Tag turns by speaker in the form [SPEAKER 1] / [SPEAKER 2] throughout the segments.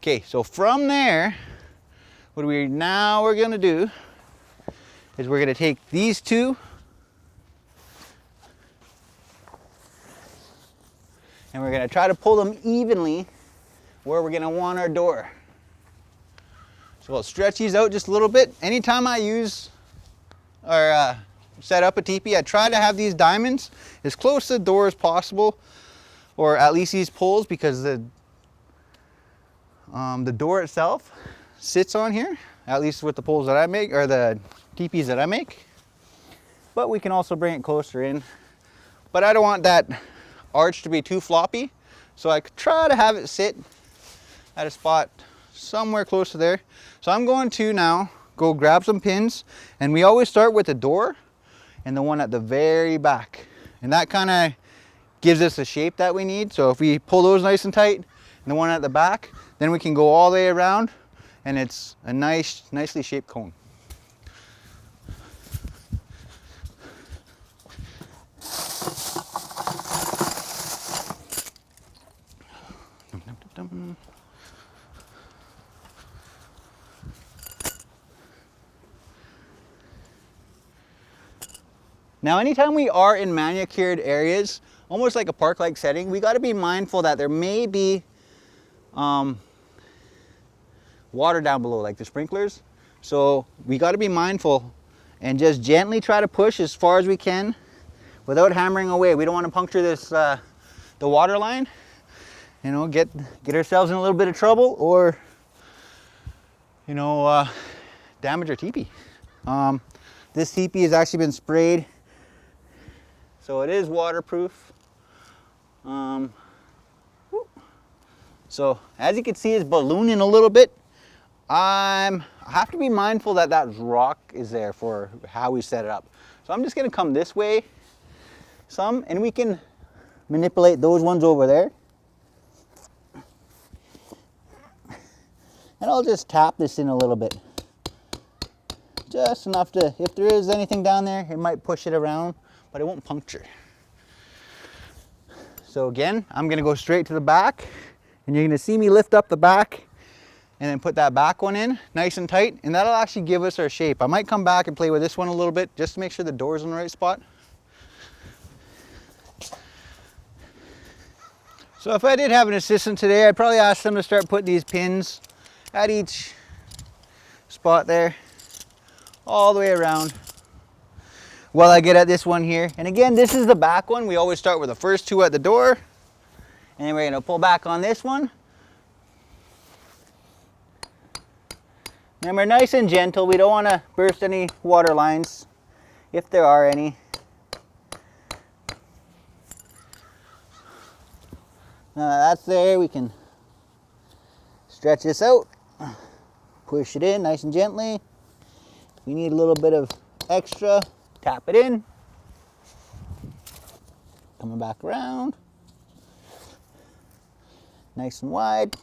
[SPEAKER 1] Okay, so from there, what we're gonna do is we're gonna take these two and we're gonna try to pull them evenly where we're gonna want our door. So we'll stretch these out just a little bit. Anytime I use or set up a teepee, I try to have these diamonds as close to the door as possible, or at least these poles, because the door itself sits on here, at least with the poles that I make, or the teepees that I make. But we can also bring it closer in. But I don't want that arch to be too floppy, so I could try to have it sit at a spot somewhere close to there. So I'm going to now go grab some pins, and we always start with the door and the one at the very back, and that kind of gives us the shape that we need. So if we pull those nice and tight and the one at the back, then we can go all the way around and it's a nicely shaped cone. Now, anytime we are in manicured areas, almost like a park-like setting, we got to be mindful that there may be water down below, like the sprinklers. So we got to be mindful and just gently try to push as far as we can without hammering away. We don't want to puncture this the water line, you know, get ourselves in a little bit of trouble, or you know, damage our teepee. This teepee has actually been sprayed, so it is waterproof. So as you can see, it's ballooning a little bit. I have to be mindful that that rock is there for how we set it up. So I'm just gonna come this way some, and we can manipulate those ones over there. And I'll just tap this in a little bit. Just enough to, if there is anything down there, it might push it around, but it won't puncture. So again, I'm gonna go straight to the back, and you're gonna see me lift up the back and then put that back one in nice and tight, and that'll actually give us our shape. I might come back and play with this one a little bit just to make sure the door's in the right spot. So if I did have an assistant today, I'd probably ask them to start putting these pins at each spot there, all the way around, while I get at this one here. And again, this is the back one. We always start with the first two at the door, and then we're gonna pull back on this one. And we're nice and gentle. We don't want to burst any water lines, if there are any. Now that that's there, we can stretch this out, push it in nice and gently. If we need a little bit of extra, tap it in. Coming back around, nice and wide.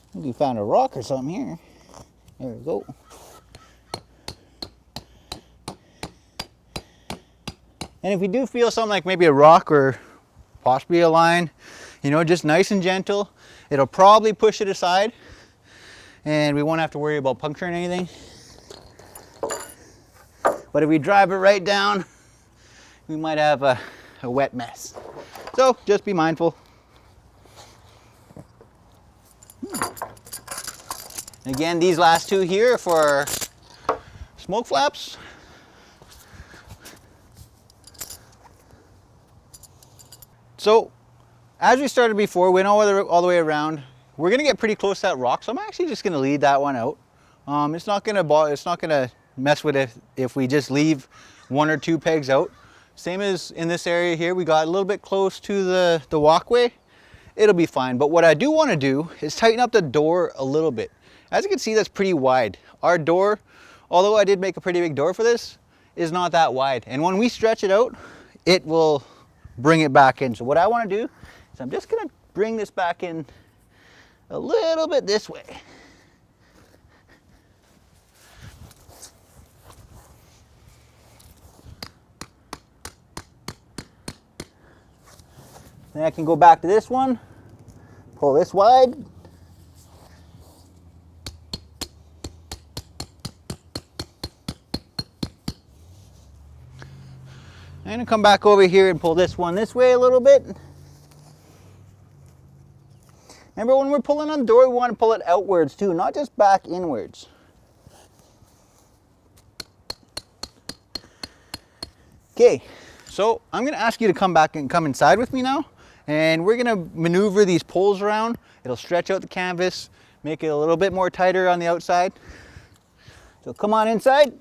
[SPEAKER 1] I think we found a rock or something here. There we go. And if we do feel something like maybe a rock or possibly a line, you know, just nice and gentle, it'll probably push it aside and we won't have to worry about puncturing anything. But if we drive it right down, we might have a wet mess. So just be mindful. Again, these last two here are for smoke flaps. So, as we started before, went all the way around. We're gonna get pretty close to that rock, so I'm actually just gonna lead that one out. It's not gonna mess with it if we just leave one or two pegs out. Same as in this area here, we got a little bit close to the walkway. It'll be fine. But what I do want to do is tighten up the door a little bit. As you can see, that's pretty wide. Our door, although I did make a pretty big door for this, is not that wide. And when we stretch it out, it will bring it back in. So what I want to do is I'm just going to bring this back in a little bit this way. Then I can go back to this one, pull this wide. I'm going to come back over here and pull this one this way a little bit. Remember, when we're pulling on the door, we want to pull it outwards too, not just back inwards. Okay, so I'm going to ask you to come back and come inside with me now. And we're going to maneuver these poles around. It'll stretch out the canvas, make it a little bit more tighter on the outside. So come on inside.